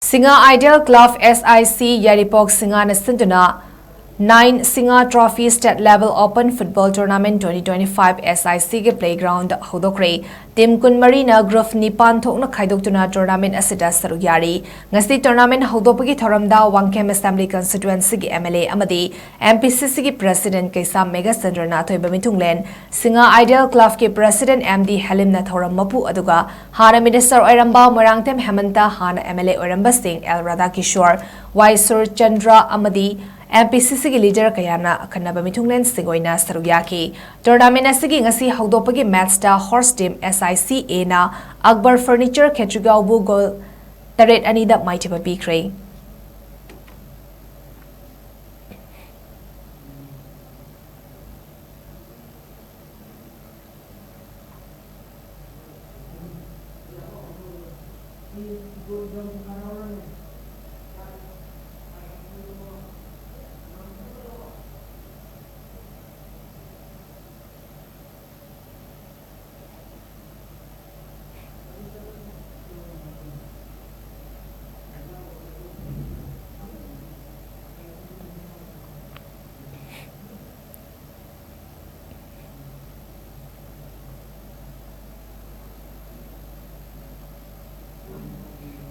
Singa Ideal Club SIC Yairipok Singa na Sinduna 9th Singa Trophy State Level Open Football Tournament 2025 SIC ke playground HOUDOKHRE Team Kunmari na Group Nipan thokna khaidoktuna tournament asida saruk yari ngasi tournament HOUDOKPagi thoramda Wangkhem Assembly Constituency ki MLA amadi MPCC ki President Kaisa Mega Sandrana thoiba mithunglen Singa Ideal Club ki President MD Halim na thoram mapu aduga hana Minister oiramba Morangthem Hemanta hana MLA oiramba Singh L Radha Kishore Y Sur Chandra amadi MPCC ki leader kayana akhanaba mithunglen singoina sarugyaki tournament asigi ngasi HOUDOKPagi match da horse team SICA na Akbar Furniture Khetrigau bu goal 8-2 da maithiba pikre